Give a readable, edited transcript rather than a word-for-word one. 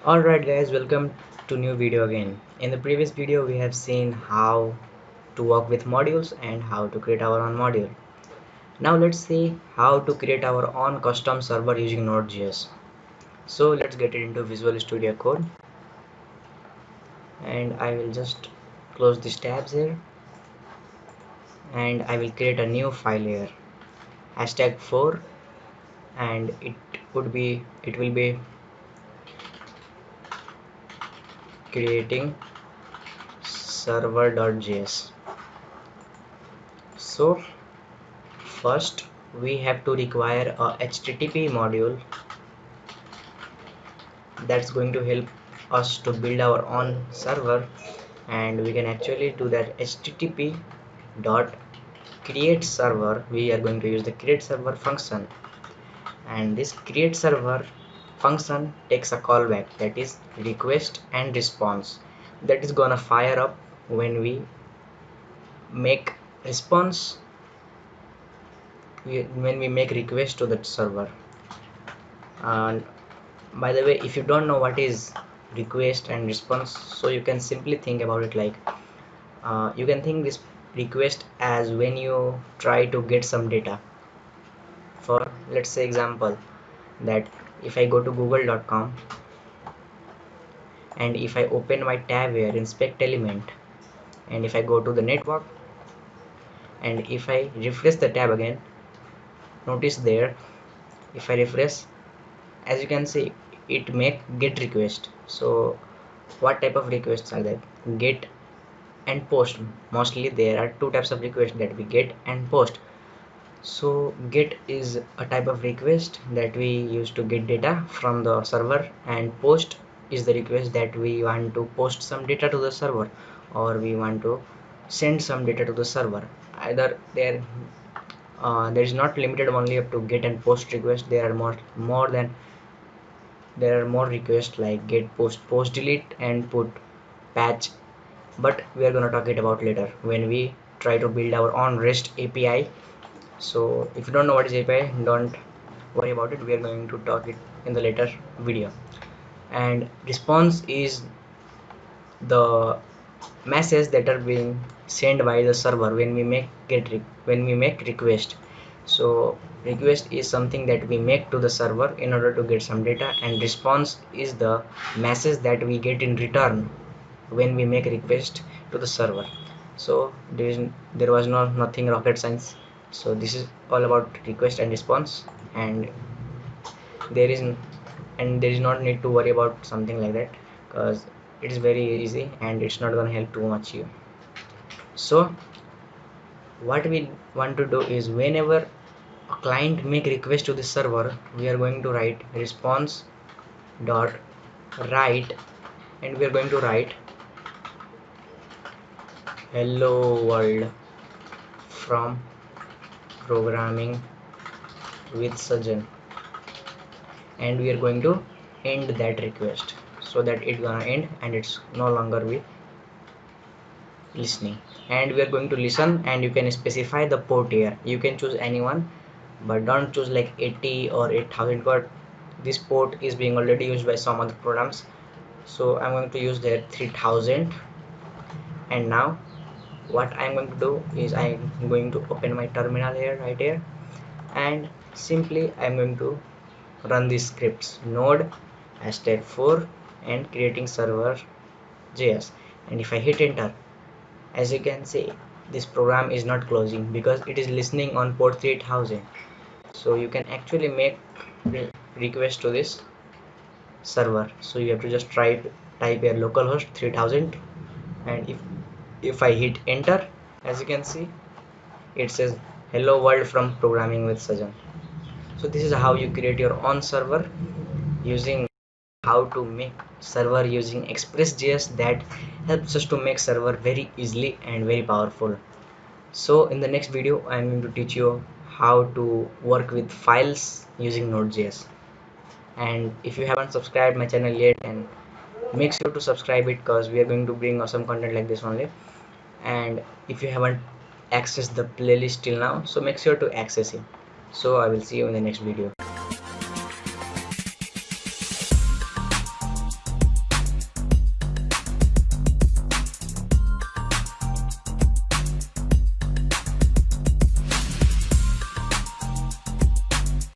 Alright guys, welcome to new video again. In the previous video we have seen how to work with modules and how to create our own module. Now let's see how to create our own custom server using Node.js. So let's get it into Visual Studio Code, and I will just close these tabs here, and I will create a new file here, #4, and it will be creating server.js. So first we have to require a HTTP module that's going to help us to build our own server, and we can actually do that. HTTP dot create server, we are going to use the create server function, and this create server function takes a callback, that is request and response, that is gonna fire up when we make response, when we make request to that server. And by the way, if you don't know what is request and response, so you can simply think about it like, you can think this request as when you try to get some data. For let's say example, that if I go to google.com and if I open my tab here, inspect element, and if I go to the network and if I refresh the tab again, notice there, if I refresh, as you can see, it make get request. So what type of requests are there? Get and post. Mostly there are two types of requests, that we get and post. So get is a type of request that we use to get data from the server, and post is the request that we want to post some data to the server, or we want to send some data to the server. Either there is not limited only up to get and post request. There are more requests like get, post, post delete, and put, patch, but we are going to talk it about later when we try to build our own REST API. So if you don't know what is API, don't worry about it, we are going to talk it in the later video. And response is the message that are being sent by the server when we make request. So request is something that we make to the server in order to get some data, and response is the message that we get in return when we make request to the server. So there was nothing rocket science. So this is all about request and response, and there is there is not need to worry about something like that, because it is very easy and it's not gonna help too much you. So what we want to do is, whenever a client make request to the server, we are going to write response dot write, and we are going to write hello world from programming with Sajan, and we are going to end that request, so that it's gonna end and it's no longer be listening. And we are going to listen, and you can specify the port here. You can choose anyone, but don't choose like 80 or 8000, because this port is being already used by some other programs. So I'm going to use the 3000. And now what I'm going to do is, I'm going to open my terminal here, right here, and simply I'm going to run these scripts, node #4 and creating server JS. And if I hit enter, as you can see, this program is not closing because it is listening on port 3000. So you can actually make request to this server. So you have to just type your localhost 3000, and if I hit enter, as you can see, it says hello world from programming with Sajan. So this is how you create your own server, using how to make server using Express.js, that helps us to make server very easily and very powerful. So in the next video, I'm going to teach you how to work with files using Node.js. And if you haven't subscribed my channel yet, and make sure to subscribe it, because we are going to bring awesome content like this only. And if you haven't accessed the playlist till now, so make sure to access it. So I will see you in the next video.